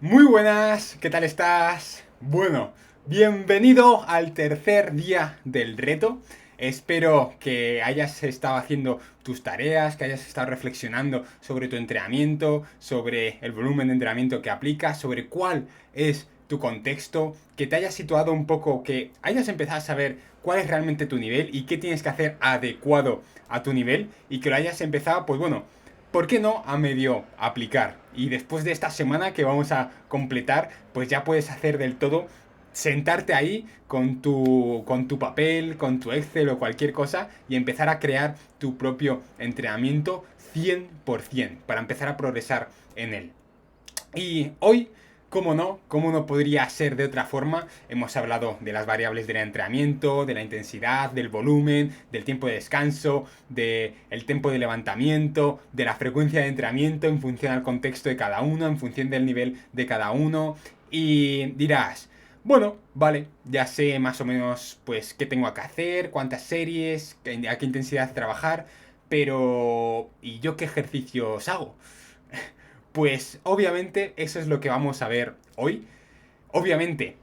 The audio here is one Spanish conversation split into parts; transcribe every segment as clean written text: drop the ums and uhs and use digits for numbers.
Muy buenas, ¿qué tal estás? Bueno, bienvenido al tercer día del reto. Espero que hayas estado haciendo tus tareas, que hayas estado reflexionando sobre tu entrenamiento, sobre el volumen de entrenamiento que aplicas, sobre cuál es tu contexto, que te hayas situado un poco, que hayas empezado a saber cuál es realmente tu nivel y qué tienes que hacer adecuado a tu nivel y que lo hayas empezado, pues bueno, ¿por qué no a medio aplicar? Y después de esta semana que vamos a completar, pues ya puedes hacer del todo, sentarte ahí con tu papel, con tu Excel o cualquier cosa y empezar a crear tu propio entrenamiento 100% para empezar a progresar en él. Y hoy, cómo no podría ser de otra forma, hemos hablado de las variables del entrenamiento, de la intensidad, del volumen, del tiempo de descanso, del tiempo de levantamiento, de la frecuencia de entrenamiento en función al contexto de cada uno, en función del nivel de cada uno. Y dirás, bueno, vale, ya sé más o menos pues qué tengo que hacer, cuántas series, a qué intensidad trabajar, pero ¿y yo qué ejercicios hago? Pues obviamente eso es lo que vamos a ver hoy. Obviamente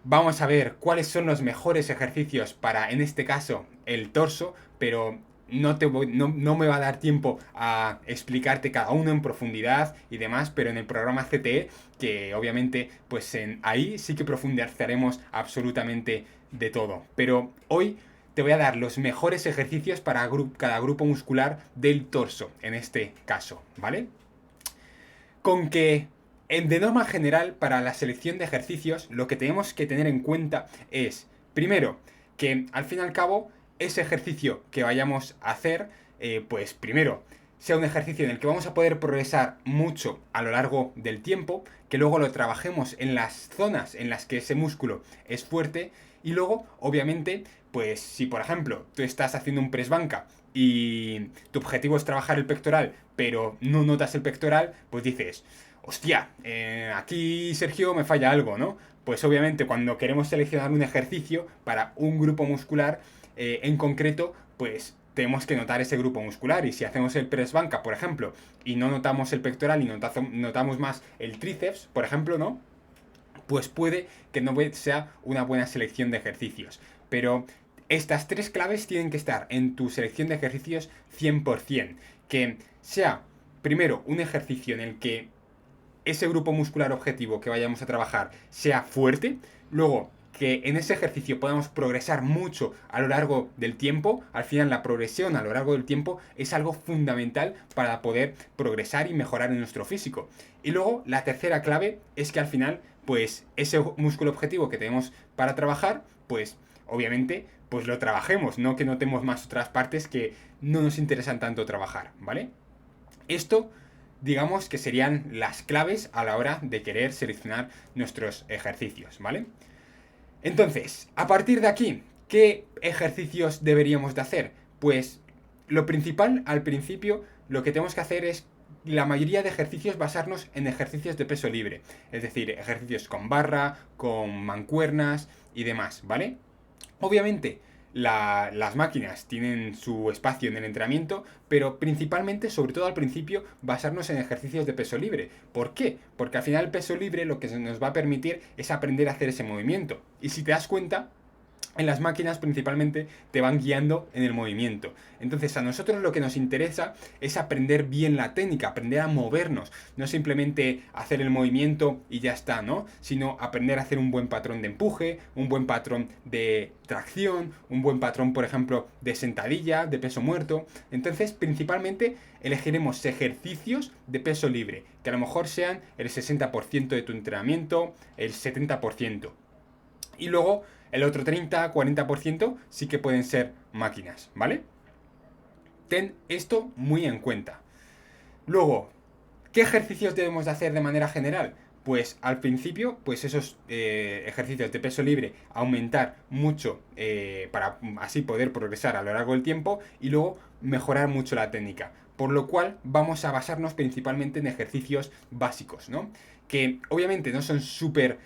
vamos a ver cuáles son los mejores ejercicios para, en este caso, el torso, pero no me va a dar tiempo a explicarte cada uno en profundidad y demás, pero en el programa CTE, que obviamente pues ahí sí que profundizaremos absolutamente de todo. Pero hoy te voy a dar los mejores ejercicios para cada grupo muscular del torso, en este caso, ¿vale? Con que, de norma general, para la selección de ejercicios, lo que tenemos que tener en cuenta es, primero, que al fin y al cabo, ese ejercicio que vayamos a hacer, pues primero, sea un ejercicio en el que vamos a poder progresar mucho a lo largo del tiempo, que luego lo trabajemos en las zonas en las que ese músculo es fuerte, y luego, obviamente, pues si por ejemplo tú estás haciendo un press banca y tu objetivo es trabajar el pectoral, pero no notas el pectoral, pues dices, hostia, aquí Sergio me falla algo, ¿no? Pues obviamente cuando queremos seleccionar un ejercicio para un grupo muscular en concreto, pues tenemos que notar ese grupo muscular. Y si hacemos el press banca, por ejemplo, y no notamos el pectoral y notamos más el tríceps, por ejemplo, ¿no? Pues puede que no sea una buena selección de ejercicios. Pero estas tres claves tienen que estar en tu selección de ejercicios 100%. Que sea, primero, un ejercicio en el que ese grupo muscular objetivo que vayamos a trabajar sea fuerte. Luego, que en ese ejercicio podamos progresar mucho a lo largo del tiempo. Al final, la progresión a lo largo del tiempo es algo fundamental para poder progresar y mejorar en nuestro físico. Y luego, la tercera clave es que al final, pues ese músculo objetivo que tenemos para trabajar, pues obviamente, pues lo trabajemos, no que notemos más otras partes que no nos interesan tanto trabajar, ¿vale? Esto, digamos que serían las claves a la hora de querer seleccionar nuestros ejercicios, ¿vale? Entonces, a partir de aquí, ¿qué ejercicios deberíamos de hacer? Pues lo principal, al principio, lo que tenemos que hacer es la mayoría de ejercicios basarnos en ejercicios de peso libre. Es decir, ejercicios con barra, con mancuernas y demás, ¿vale? Obviamente, las máquinas tienen su espacio en el entrenamiento, pero principalmente, sobre todo al principio, basarnos en ejercicios de peso libre. ¿Por qué? Porque al final el peso libre lo que nos va a permitir es aprender a hacer ese movimiento. Y si te das cuenta, en las máquinas principalmente te van guiando en el movimiento. Entonces a nosotros lo que nos interesa es aprender bien la técnica, aprender a movernos, no simplemente hacer el movimiento y ya está, ¿no? Sino aprender a hacer un buen patrón de empuje, un buen patrón de tracción, un buen patrón, por ejemplo, de sentadilla, de peso muerto. Entonces principalmente elegiremos ejercicios de peso libre, que a lo mejor sean el 60% de tu entrenamiento, el 70%. Y luego el otro 30-40% sí que pueden ser máquinas, ¿vale? Ten esto muy en cuenta. Luego, ¿qué ejercicios debemos de hacer de manera general? Pues al principio, pues esos ejercicios de peso libre, aumentar mucho para así poder progresar a lo largo del tiempo y luego mejorar mucho la técnica. Por lo cual vamos a basarnos principalmente en ejercicios básicos, ¿no? Que obviamente no son súper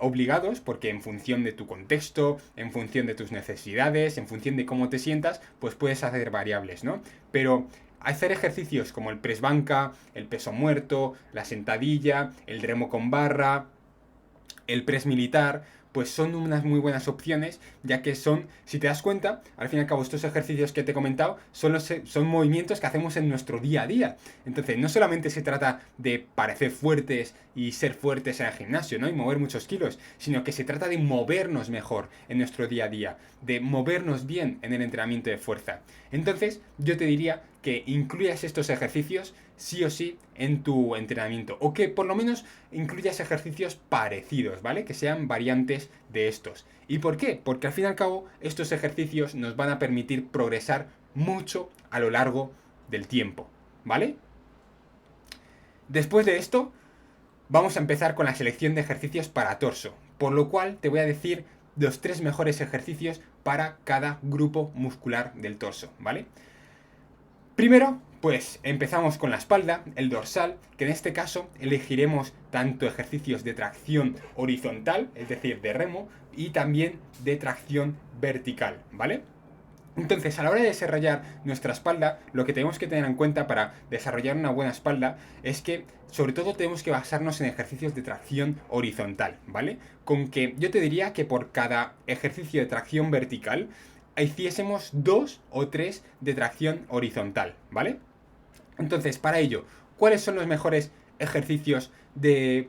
obligados porque en función de tu contexto, en función de tus necesidades, en función de cómo te sientas, pues puedes hacer variables, ¿no? Pero hacer ejercicios como el press banca, el peso muerto, la sentadilla, el remo con barra, el press militar, pues son unas muy buenas opciones, ya que son, si te das cuenta, al fin y al cabo estos ejercicios que te he comentado son movimientos que hacemos en nuestro día a día. Entonces, no solamente se trata de parecer fuertes y ser fuertes en el gimnasio, ¿no? Y mover muchos kilos, sino que se trata de movernos mejor en nuestro día a día, de movernos bien en el entrenamiento de fuerza. Entonces, yo te diría que incluyas estos ejercicios sí o sí en tu entrenamiento, o que por lo menos incluyas ejercicios parecidos, ¿vale? Que sean variantes de estos. ¿Y por qué? Porque al fin y al cabo estos ejercicios nos van a permitir progresar mucho a lo largo del tiempo, ¿vale? Después de esto, vamos a empezar con la selección de ejercicios para torso, por lo cual te voy a decir los 3 mejores ejercicios para cada grupo muscular del torso, ¿vale? Primero, pues empezamos con la espalda, el dorsal, que en este caso elegiremos tanto ejercicios de tracción horizontal, es decir, de remo, y también de tracción vertical, ¿vale? Entonces, a la hora de desarrollar nuestra espalda, lo que tenemos que tener en cuenta para desarrollar una buena espalda es que, sobre todo, tenemos que basarnos en ejercicios de tracción horizontal, ¿vale? Con que yo te diría que por cada ejercicio de tracción vertical, hiciésemos 2 o 3 de tracción horizontal, ¿vale? Entonces, para ello, ¿cuáles son los mejores ejercicios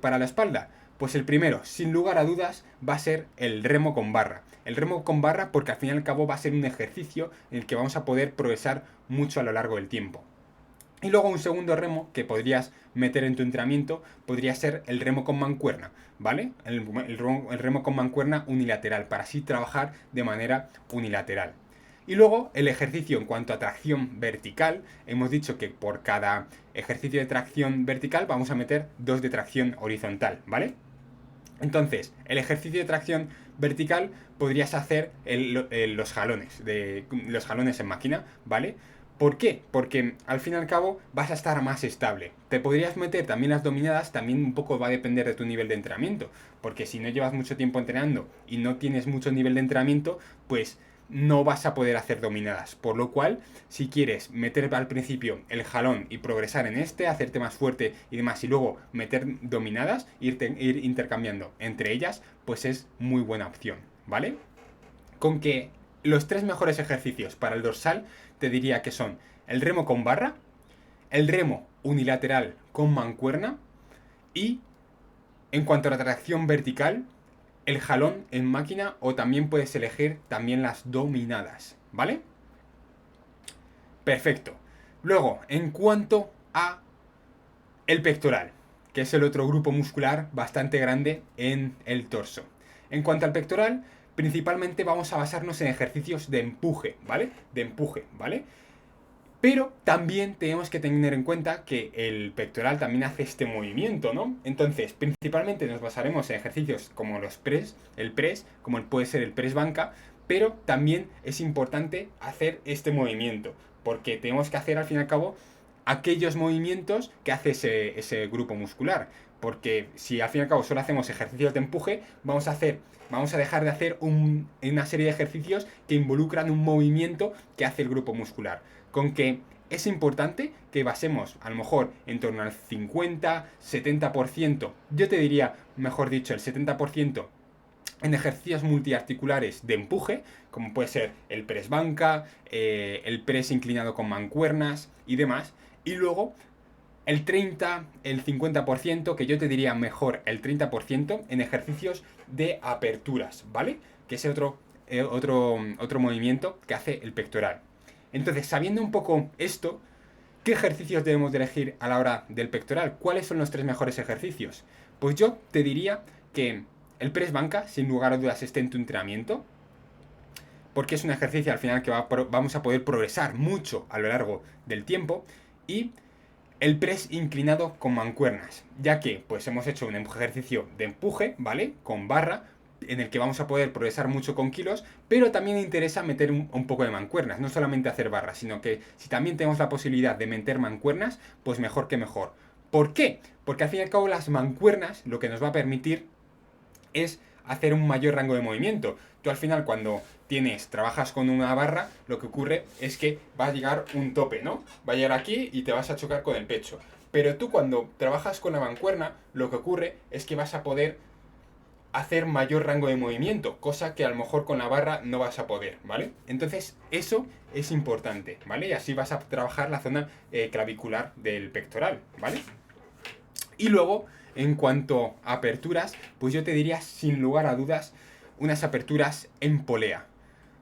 para la espalda? Pues el primero, sin lugar a dudas, va a ser el remo con barra. El remo con barra porque al fin y al cabo va a ser un ejercicio en el que vamos a poder progresar mucho a lo largo del tiempo. Y luego un segundo remo que podrías meter en tu entrenamiento podría ser el remo con mancuerna, ¿vale? El remo con mancuerna unilateral, para así trabajar de manera unilateral. Y luego el ejercicio en cuanto a tracción vertical, hemos dicho que por cada ejercicio de tracción vertical vamos a meter 2 de tracción horizontal, ¿vale? Entonces, el ejercicio de tracción vertical podrías hacer los jalones en máquina, ¿vale? ¿Por qué? Porque al fin y al cabo vas a estar más estable. Te podrías meter también las dominadas, también un poco va a depender de tu nivel de entrenamiento. Porque si no llevas mucho tiempo entrenando y no tienes mucho nivel de entrenamiento, pues no vas a poder hacer dominadas. Por lo cual, si quieres meter al principio el jalón y progresar en este, hacerte más fuerte y demás, y luego meter dominadas, ir intercambiando entre ellas, pues es muy buena opción, ¿vale? Con que los 3 mejores ejercicios para el dorsal te diría que son el remo con barra, el remo unilateral con mancuerna y, en cuanto a la tracción vertical, el jalón en máquina, o también puedes elegir también las dominadas, ¿vale? Perfecto. Luego, en cuanto a el pectoral, que es el otro grupo muscular bastante grande en el torso. En cuanto al pectoral, principalmente vamos a basarnos en ejercicios de empuje, ¿vale? De empuje, ¿vale? Pero también tenemos que tener en cuenta que el pectoral también hace este movimiento, ¿no? Entonces, principalmente nos basaremos en ejercicios como los el press, como puede ser el press banca, pero también es importante hacer este movimiento, porque tenemos que hacer al fin y al cabo aquellos movimientos que hace ese grupo muscular. Porque si al fin y al cabo solo hacemos ejercicios de empuje, vamos a dejar de hacer una serie de ejercicios que involucran un movimiento que hace el grupo muscular. Con que es importante que basemos a lo mejor en torno al 50-70%, yo te diría, mejor dicho, el 70% en ejercicios multiarticulares de empuje, como puede ser el press banca, el press inclinado con mancuernas y demás. Y luego el 30, el 50%, que yo te diría mejor el 30% en ejercicios de aperturas, ¿vale? Que es otro movimiento que hace el pectoral. Entonces, sabiendo un poco esto, ¿qué ejercicios debemos de elegir a la hora del pectoral? ¿Cuáles son los 3 mejores ejercicios? Pues yo te diría que el press banca, sin lugar a dudas, esté en tu entrenamiento, porque es un ejercicio al final que vamos a poder progresar mucho a lo largo del tiempo. Y el press inclinado con mancuernas, ya que pues hemos hecho un ejercicio de empuje, ¿vale? Con barra, en el que vamos a poder progresar mucho con kilos, pero también interesa meter un poco de mancuernas, no solamente hacer barras, sino que si también tenemos la posibilidad de meter mancuernas, pues mejor que mejor. ¿Por qué? Porque al fin y al cabo las mancuernas lo que nos va a permitir es hacer un mayor rango de movimiento. Tú al final cuando trabajas con una barra, lo que ocurre es que va a llegar un tope, ¿no? Va a llegar aquí y te vas a chocar con el pecho. Pero tú cuando trabajas con la mancuerna, lo que ocurre es que vas a poder hacer mayor rango de movimiento, cosa que a lo mejor con la barra no vas a poder, ¿vale? Entonces eso es importante, ¿vale? Y así vas a trabajar la zona clavicular del pectoral, ¿vale? Y luego, en cuanto a aperturas, pues yo te diría sin lugar a dudas unas aperturas en polea.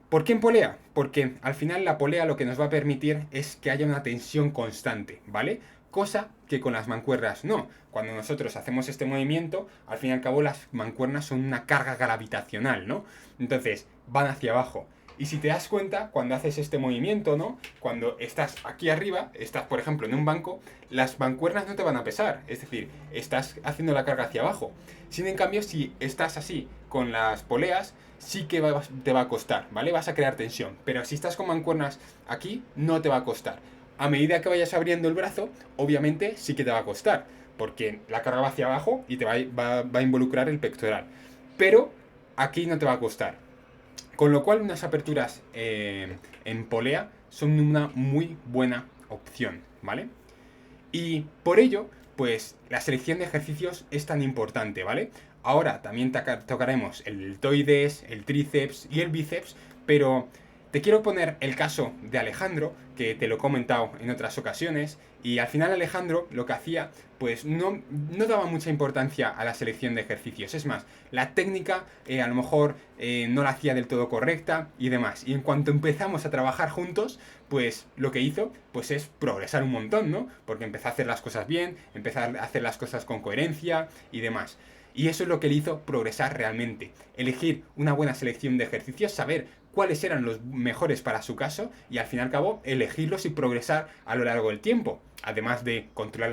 ¿Por qué en polea? Porque al final la polea lo que nos va a permitir es que haya una tensión constante, ¿vale? Cosa que con las mancuernas no. Cuando nosotros hacemos este movimiento, al fin y al cabo las mancuernas son una carga gravitacional, ¿no? Entonces, van hacia abajo. Y si te das cuenta, cuando haces este movimiento, ¿no? Cuando estás aquí arriba, estás por ejemplo en un banco, las mancuernas no te van a pesar. Es decir, estás haciendo la carga hacia abajo. Sin en cambio, si estás así con las poleas, sí que te va a costar, ¿vale? Vas a crear tensión. Pero si estás con mancuernas aquí, no te va a costar. A medida que vayas abriendo el brazo, obviamente sí que te va a costar. Porque la carga va hacia abajo y te va a involucrar el pectoral. Pero aquí no te va a costar. Con lo cual unas aperturas en polea son una muy buena opción, ¿vale? Y por ello, pues la selección de ejercicios es tan importante, ¿vale? Ahora también tocaremos el deltoides, el tríceps y el bíceps, pero te quiero poner el caso de Alejandro, que te lo he comentado en otras ocasiones, y al final Alejandro lo que hacía, pues no daba mucha importancia a la selección de ejercicios. Es más, la técnica a lo mejor no la hacía del todo correcta y demás. Y en cuanto empezamos a trabajar juntos, pues lo que hizo pues es progresar un montón, ¿no? Porque empezó a hacer las cosas bien, empezó a hacer las cosas con coherencia y demás. Y eso es lo que le hizo progresar realmente. Elegir una buena selección de ejercicios, saber cuáles eran los mejores para su caso y al fin y al cabo elegirlos y progresar a lo largo del tiempo. Además de controlar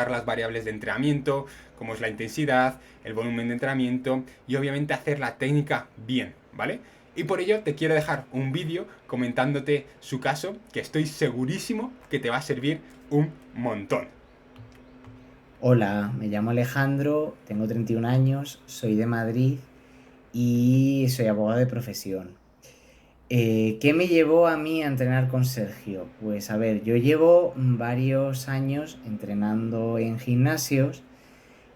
las variables de entrenamiento, como es la intensidad, el volumen de entrenamiento y obviamente hacer la técnica bien, ¿vale? Y por ello te quiero dejar un vídeo comentándote su caso, que estoy segurísimo que te va a servir un montón. Hola, me llamo Alejandro, tengo 31 años, soy de Madrid y soy abogado de profesión. ¿Qué me llevó a mí a entrenar con Sergio? Pues a ver, yo llevo varios años entrenando en gimnasios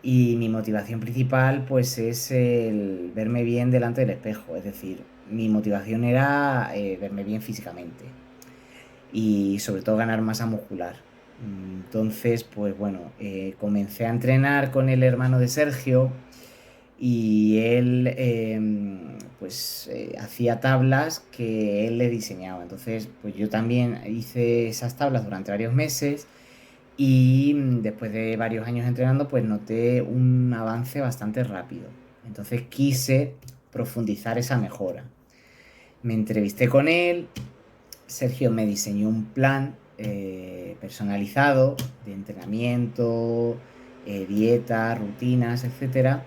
y mi motivación principal pues es el verme bien delante del espejo, es decir, mi motivación era verme bien físicamente y sobre todo ganar masa muscular. Entonces, pues bueno, comencé a entrenar con el hermano de Sergio y él hacía tablas que él le diseñaba. Entonces, pues yo también hice esas tablas durante varios meses y después de varios años entrenando, pues noté un avance bastante rápido. Entonces quise profundizar esa mejora. Me entrevisté con él. Sergio me diseñó un plan personalizado de entrenamiento, dieta, rutinas, etcétera.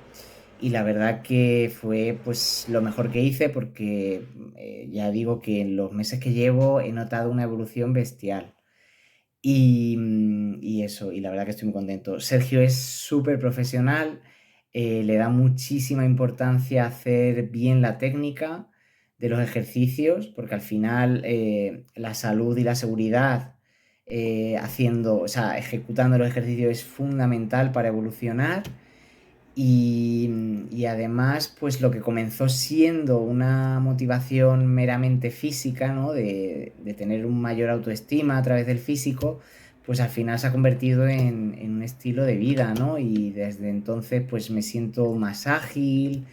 Y la verdad que fue pues lo mejor que hice porque ya digo que en los meses que llevo he notado una evolución bestial. Y eso, y la verdad que estoy muy contento. Sergio es súper profesional, le da muchísima importancia a hacer bien la técnica de los ejercicios, porque al final la salud y la seguridad o sea, ejecutando los ejercicios es fundamental para evolucionar. Y además, pues lo que comenzó siendo una motivación meramente física, ¿no? De tener un mayor autoestima a través del físico, pues al final se ha convertido en un estilo de vida, ¿no? Y desde entonces, pues me siento más ágil,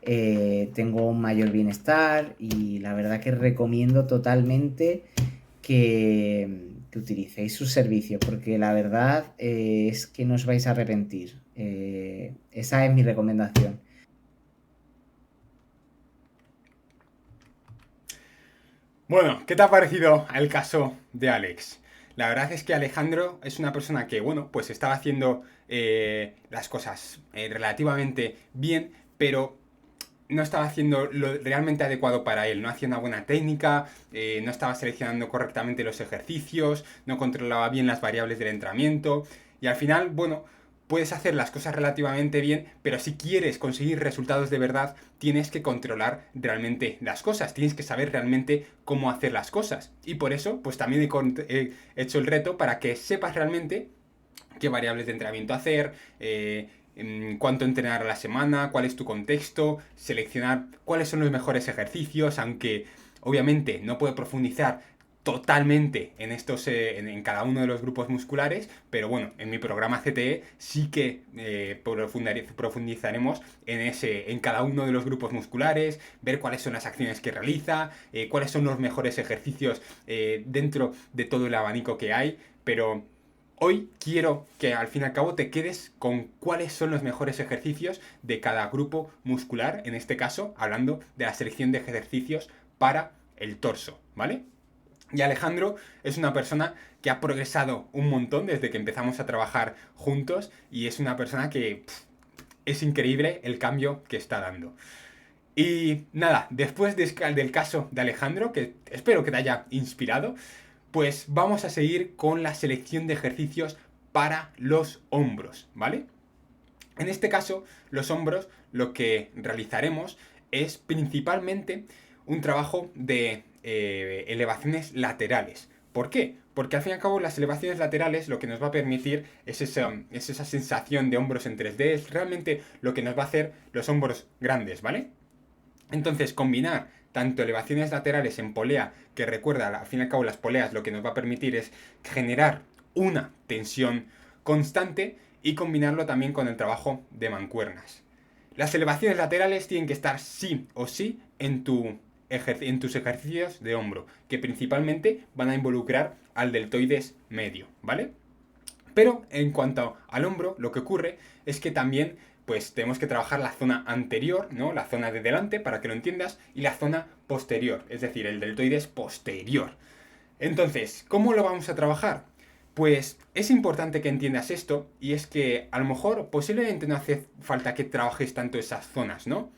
tengo un mayor bienestar y la verdad que recomiendo totalmente que utilicéis sus servicios, porque la verdad es que no os vais a arrepentir. Esa es mi recomendación. Bueno, ¿qué te ha parecido el caso de Alex? La verdad es que Alejandro es una persona que, bueno, pues estaba haciendo las cosas relativamente bien, pero no estaba haciendo lo realmente adecuado para él. No hacía una buena técnica, no estaba seleccionando correctamente los ejercicios, no controlaba bien las variables del entrenamiento. Y al final, bueno, puedes hacer las cosas relativamente bien, pero si quieres conseguir resultados de verdad, tienes que controlar realmente las cosas, tienes que saber realmente cómo hacer las cosas. Y por eso, pues también he hecho el reto para que sepas realmente qué variables de entrenamiento hacer, cuánto entrenar a la semana, cuál es tu contexto, seleccionar cuáles son los mejores ejercicios, aunque obviamente no puedo profundizar totalmente en estos en cada uno de los grupos musculares, pero bueno, en mi programa CTE sí que profundizaremos en cada uno de los grupos musculares, ver cuáles son las acciones que realiza, cuáles son los mejores ejercicios dentro de todo el abanico que hay, pero hoy quiero que al fin y al cabo te quedes con cuáles son los mejores ejercicios de cada grupo muscular, en este caso hablando de la selección de ejercicios para el torso, ¿vale? Y Alejandro es una persona que ha progresado un montón desde que empezamos a trabajar juntos y es una persona que es increíble el cambio que está dando. Y nada, después del caso de Alejandro, que espero que te haya inspirado, pues vamos a seguir con la selección de ejercicios para los hombros, ¿vale? En este caso, los hombros lo que realizaremos es principalmente un trabajo de elevaciones laterales. ¿Por qué? Porque al fin y al cabo las elevaciones laterales lo que nos va a permitir es esa sensación de hombros en 3D, es realmente lo que nos va a hacer los hombros grandes, ¿vale? Entonces, combinar tanto elevaciones laterales en polea, que recuerda, al fin y al cabo las poleas lo que nos va a permitir es generar una tensión constante y combinarlo también con el trabajo de mancuernas. Las elevaciones laterales tienen que estar sí o sí en tus ejercicios de hombro, que principalmente van a involucrar al deltoides medio, ¿vale? Pero en cuanto al hombro, lo que ocurre es que también pues tenemos que trabajar la zona anterior, ¿no? La zona de delante, para que lo entiendas, y la zona posterior, es decir, el deltoides posterior. Entonces, ¿cómo lo vamos a trabajar? Pues es importante que entiendas esto, y es que a lo mejor posiblemente no hace falta que trabajes tanto esas zonas, ¿no?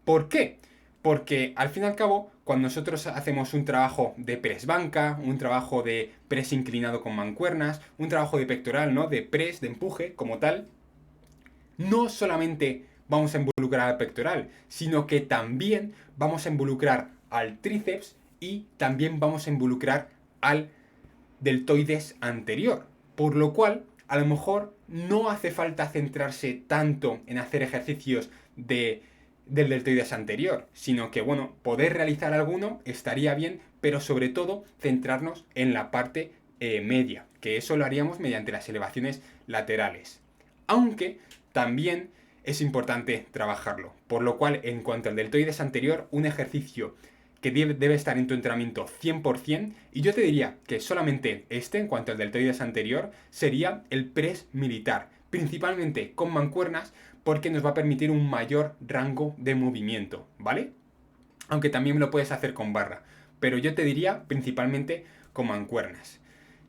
¿Por qué? Porque al fin y al cabo, cuando nosotros hacemos un trabajo de press banca, un trabajo de press inclinado con mancuernas, un trabajo de pectoral, ¿no? De press, de empuje, como tal, no solamente vamos a involucrar al pectoral, sino que también vamos a involucrar al tríceps y también vamos a involucrar al deltoides anterior. Por lo cual, a lo mejor no hace falta centrarse tanto en hacer ejercicios del deltoides anterior, sino que, bueno, poder realizar alguno estaría bien, pero sobre todo centrarnos en la parte media, que eso lo haríamos mediante las elevaciones laterales. Aunque también es importante trabajarlo, por lo cual, en cuanto al deltoides anterior, un ejercicio que debe estar en tu entrenamiento 100%, y yo te diría que solamente en cuanto al deltoides anterior, sería el press militar, principalmente con mancuernas, porque nos va a permitir un mayor rango de movimiento, ¿vale? Aunque también lo puedes hacer con barra, pero yo te diría principalmente con mancuernas.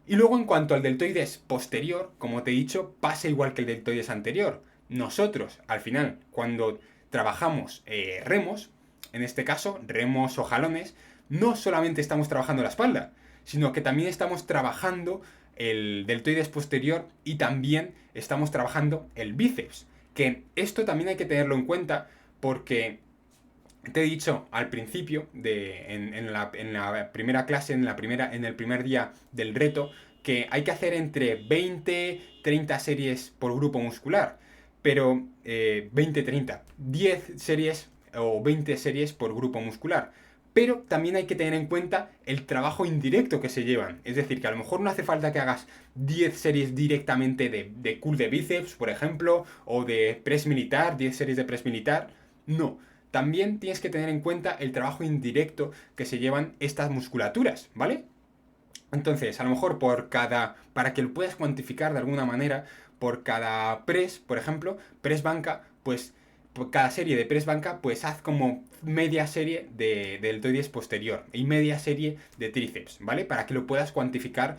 Y luego en cuanto al deltoides posterior, como te he dicho, pasa igual que el deltoides anterior. Nosotros, al final, cuando trabajamos remos, en este caso, remos o jalones, no solamente estamos trabajando la espalda, sino que también estamos trabajando el deltoides posterior y también estamos trabajando el bíceps. Que esto también hay que tenerlo en cuenta porque te he dicho al principio, en la primera clase, en el primer día del reto, que hay que hacer entre 20-30 series por grupo muscular. Pero 20-30, 10 series o 20 series por grupo muscular. Pero también hay que tener en cuenta el trabajo indirecto que se llevan. Es decir, que a lo mejor no hace falta que hagas 10 series directamente de curl de bíceps, por ejemplo, o de press militar, 10 series de press militar. No. También tienes que tener en cuenta el trabajo indirecto que se llevan estas musculaturas, ¿vale? Entonces, a lo mejor para que lo puedas cuantificar de alguna manera, por cada press, por ejemplo, press banca, pues por cada serie de press banca, pues haz como media serie de deltoides posterior y media serie de tríceps, ¿vale? Para que lo puedas cuantificar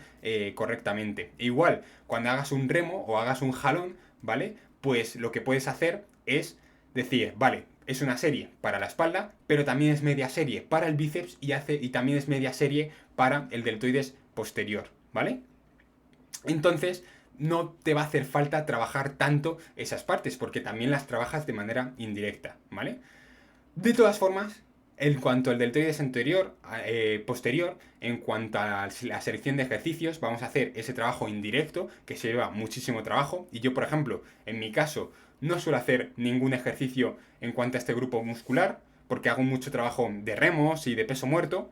correctamente. E igual, cuando hagas un remo o hagas un jalón, ¿vale? Pues lo que puedes hacer es decir, vale, es una serie para la espalda, pero también es media serie para el bíceps y también es media serie para el deltoides posterior, ¿vale? Entonces, no te va a hacer falta trabajar tanto esas partes, porque también las trabajas de manera indirecta, ¿vale? De todas formas, en cuanto al deltoides posterior, en cuanto a la selección de ejercicios, vamos a hacer ese trabajo indirecto que se lleva muchísimo trabajo. Y yo, por ejemplo, en mi caso, no suelo hacer ningún ejercicio en cuanto a este grupo muscular, porque hago mucho trabajo de remos y de peso muerto.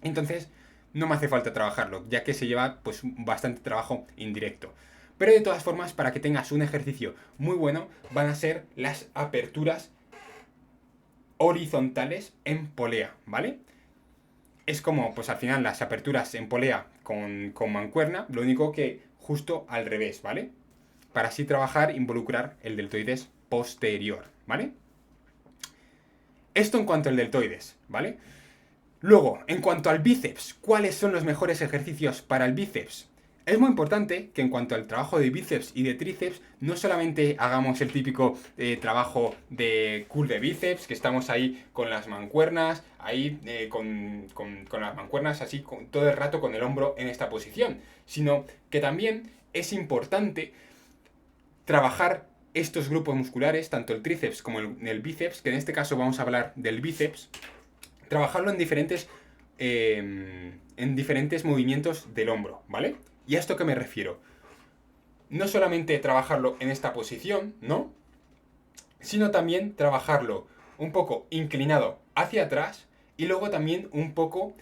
Entonces, no me hace falta trabajarlo, ya que se lleva pues bastante trabajo indirecto. Pero de todas formas, para que tengas un ejercicio muy bueno, van a ser las aperturas horizontales en polea, ¿vale? Es como, pues al final, las aperturas en polea con mancuerna, lo único que justo al revés, ¿vale? Para así trabajar, involucrar el deltoides posterior, ¿vale? Esto en cuanto al deltoides, ¿vale? Luego, en cuanto al bíceps, ¿cuáles son los mejores ejercicios para el bíceps? Es muy importante que en cuanto al trabajo de bíceps y de tríceps, no solamente hagamos el típico trabajo de curl de bíceps, que estamos ahí con las mancuernas, ahí con las mancuernas así todo el rato con el hombro en esta posición, sino que también es importante trabajar estos grupos musculares, tanto el tríceps como el bíceps, que en este caso vamos a hablar del bíceps, trabajarlo en diferentes movimientos del hombro, ¿vale? ¿Y a esto qué me refiero? No solamente trabajarlo en esta posición, ¿no? Sino también trabajarlo un poco inclinado hacia atrás y luego también un poco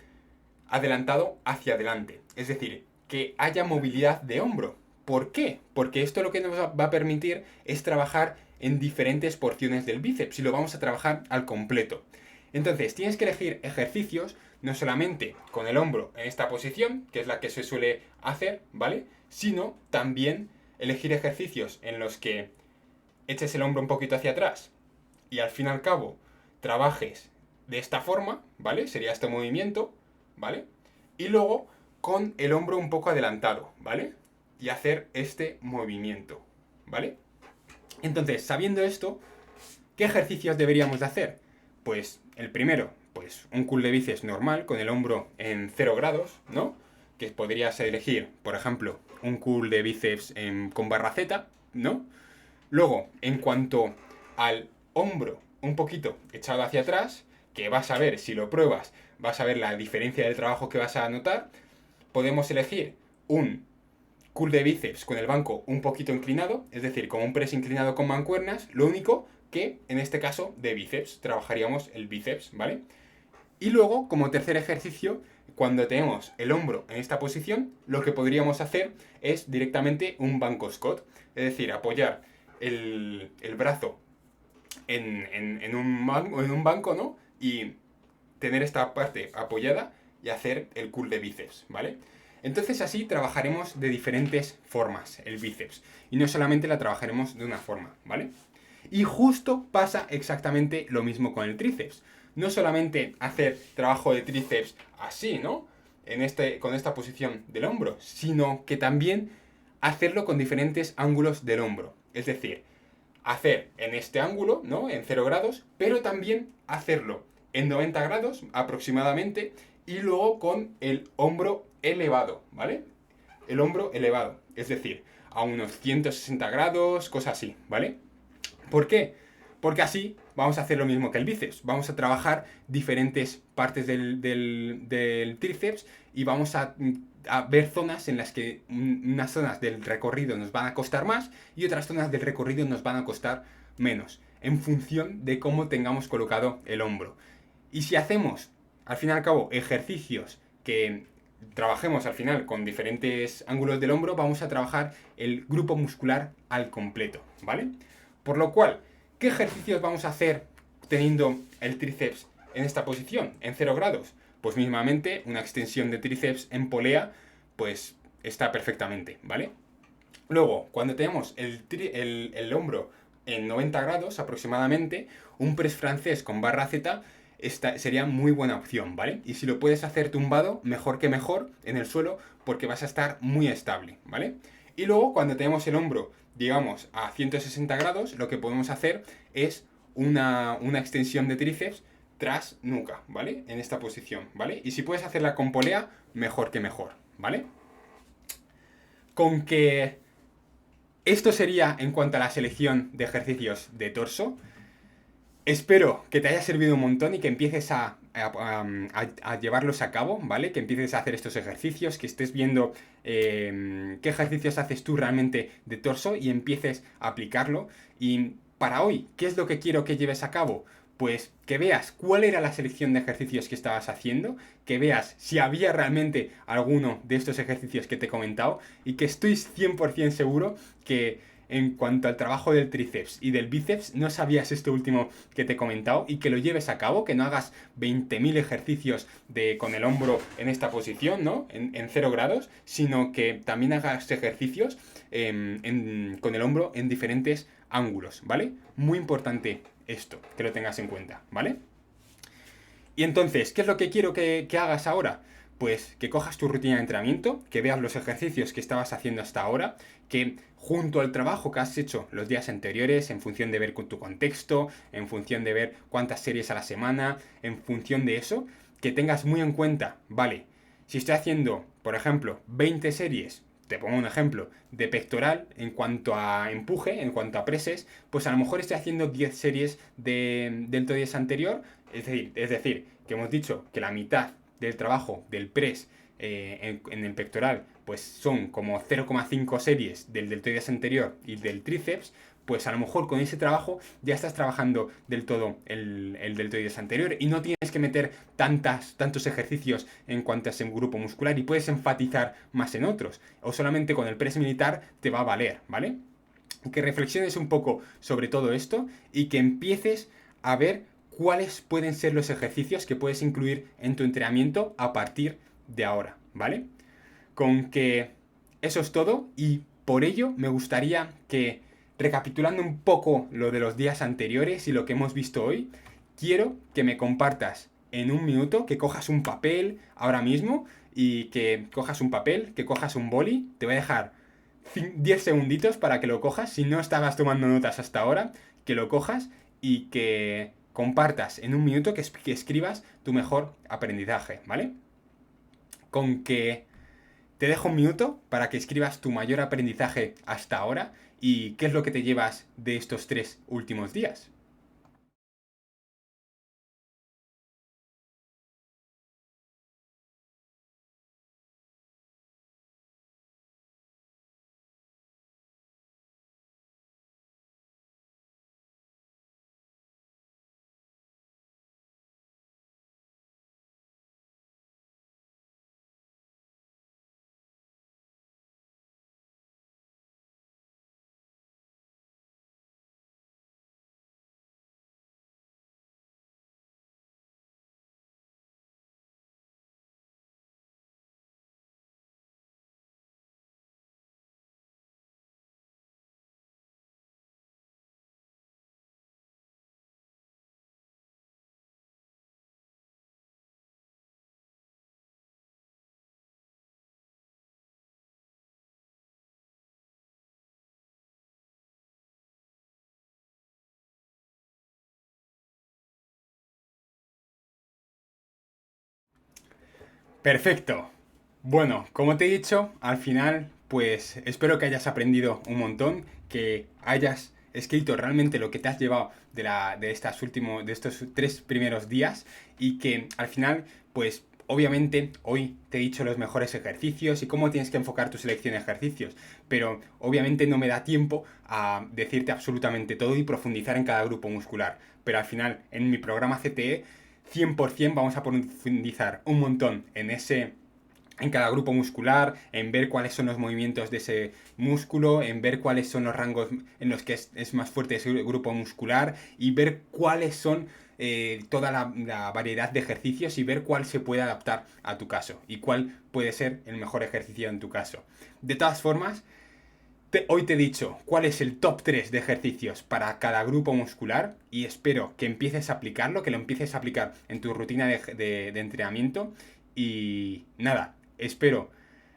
adelantado hacia adelante. Es decir, que haya movilidad de hombro. ¿Por qué? Porque esto lo que nos va a permitir es trabajar en diferentes porciones del bíceps y lo vamos a trabajar al completo. Entonces, tienes que elegir ejercicios no solamente con el hombro en esta posición, que es la que se suele hacer, ¿vale? Sino también elegir ejercicios en los que eches el hombro un poquito hacia atrás y al fin y al cabo trabajes de esta forma, ¿vale? Sería este movimiento, ¿vale? Y luego con el hombro un poco adelantado, ¿vale? Y hacer este movimiento, ¿vale? Entonces, sabiendo esto, ¿qué ejercicios deberíamos de hacer? Pues el primero, pues un curl de bíceps normal, con el hombro en 0 grados, ¿no? Que podrías elegir, por ejemplo, un curl de bíceps con barra Z, ¿no? Luego, en cuanto al hombro un poquito echado hacia atrás, que vas a ver, si lo pruebas, vas a ver la diferencia del trabajo que vas a notar, podemos elegir un curl de bíceps con el banco un poquito inclinado, es decir, con un press inclinado con mancuernas, lo único que en este caso de bíceps, trabajaríamos el bíceps, ¿vale? Y luego, como tercer ejercicio, cuando tenemos el hombro en esta posición, lo que podríamos hacer es directamente un banco Scott, es decir, apoyar el brazo en un banco, ¿no? Y tener esta parte apoyada y hacer el curl de bíceps, ¿vale? Entonces así trabajaremos de diferentes formas el bíceps. Y no solamente la trabajaremos de una forma, ¿vale? Y justo pasa exactamente lo mismo con el tríceps. No solamente hacer trabajo de tríceps así, ¿no? Con esta posición del hombro, sino que también hacerlo con diferentes ángulos del hombro. Es decir, hacer en este ángulo, ¿no? En 0 grados, pero también hacerlo en 90 grados aproximadamente y luego con el hombro elevado, ¿vale? El hombro elevado, es decir, a unos 160 grados, cosas así, ¿vale? ¿Por qué? Porque así vamos a hacer lo mismo que el bíceps. Vamos a trabajar diferentes partes del tríceps y vamos a ver zonas en las que unas zonas del recorrido nos van a costar más y otras zonas del recorrido nos van a costar menos, en función de cómo tengamos colocado el hombro. Y si hacemos, al fin y al cabo, ejercicios que trabajemos al final con diferentes ángulos del hombro, vamos a trabajar el grupo muscular al completo, ¿vale? Por lo cual, ¿qué ejercicios vamos a hacer teniendo el tríceps en esta posición, en 0 grados? Pues mismamente una extensión de tríceps en polea, pues está perfectamente, ¿vale? Luego, cuando tenemos el hombro en 90 grados aproximadamente, un press francés con barra Z sería muy buena opción, ¿vale? Y si lo puedes hacer tumbado, mejor que mejor en el suelo, porque vas a estar muy estable, ¿vale? Y luego, cuando tenemos el hombro, digamos, a 160 grados, lo que podemos hacer es una extensión de tríceps tras nuca, ¿vale? En esta posición, ¿vale? Y si puedes hacerla con polea, mejor que mejor, ¿vale? Con que Esto sería en cuanto a la selección de ejercicios de torso. Espero que te haya servido un montón y que empieces a llevarlos a cabo, ¿vale? Que empieces a hacer estos ejercicios, que estés viendo qué ejercicios haces tú realmente de torso y empieces a aplicarlo. Y para hoy, ¿qué es lo que quiero que lleves a cabo? Pues que veas cuál era la selección de ejercicios que estabas haciendo, que veas si había realmente alguno de estos ejercicios que te he comentado y que estoy 100% seguro que en cuanto al trabajo del tríceps y del bíceps, no sabías esto último que te he comentado y que lo lleves a cabo, que no hagas 20.000 ejercicios con el hombro en esta posición, ¿no? En 0 grados, sino que también hagas ejercicios con el hombro en diferentes ángulos, ¿vale? Muy importante esto, que lo tengas en cuenta, ¿vale? Y entonces, ¿qué es lo que quiero que hagas ahora? Pues que cojas tu rutina de entrenamiento, que veas los ejercicios que estabas haciendo hasta ahora, que junto al trabajo que has hecho los días anteriores, en función de ver con tu contexto, en función de ver cuántas series a la semana, en función de eso, que tengas muy en cuenta, vale, si estoy haciendo, por ejemplo, 20 series, te pongo un ejemplo, de pectoral en cuanto a empuje, en cuanto a preses, pues a lo mejor estoy haciendo 10 series del deltoides anterior, es decir, que hemos dicho que la mitad del trabajo del press en el pectoral pues son como 0,5 series del deltoides anterior y del tríceps, pues a lo mejor con ese trabajo ya estás trabajando del todo el deltoides anterior y no tienes que meter tantos ejercicios en cuanto a ese grupo muscular y puedes enfatizar más en otros. O solamente con el press militar te va a valer, ¿vale? Que reflexiones un poco sobre todo esto y que empieces a ver cuáles pueden ser los ejercicios que puedes incluir en tu entrenamiento a partir de ahora, ¿vale? Con que eso es todo y por ello me gustaría que, recapitulando un poco lo de los días anteriores y lo que hemos visto hoy, quiero que me compartas en un minuto, que cojas un papel ahora mismo y que cojas un papel, que cojas un boli, te voy a dejar 10 segunditos para que lo cojas, si no estabas tomando notas hasta ahora, que lo cojas y que compartas en un minuto, que escribas tu mejor aprendizaje, ¿vale? Con que te dejo un minuto para que escribas tu mayor aprendizaje hasta ahora y qué es lo que te llevas de estos 3 últimos días. Perfecto. Bueno, como te he dicho, al final, pues espero que hayas aprendido un montón, que hayas escrito realmente lo que te has llevado de estos 3 primeros días y que al final, pues obviamente hoy te he dicho los mejores ejercicios y cómo tienes que enfocar tu selección de ejercicios, pero obviamente no me da tiempo a decirte absolutamente todo y profundizar en cada grupo muscular. Pero al final, en mi programa CTE 100% vamos a profundizar un montón en cada grupo muscular, en ver cuáles son los movimientos de ese músculo, en ver cuáles son los rangos en los que es más fuerte ese grupo muscular y ver cuáles son toda la variedad de ejercicios y ver cuál se puede adaptar a tu caso y cuál puede ser el mejor ejercicio en tu caso. De todas formas, hoy te he dicho cuál es el top 3 de ejercicios para cada grupo muscular y espero que empieces a aplicarlo, que lo empieces a aplicar en tu rutina de entrenamiento y nada, espero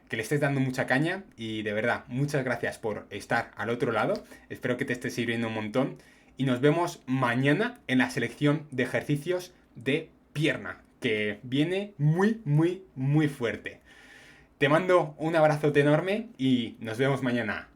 que le estés dando mucha caña y de verdad, muchas gracias por estar al otro lado, espero que te esté sirviendo un montón y nos vemos mañana en la selección de ejercicios de pierna, que viene muy, muy, muy fuerte. Te mando un abrazote enorme y nos vemos mañana.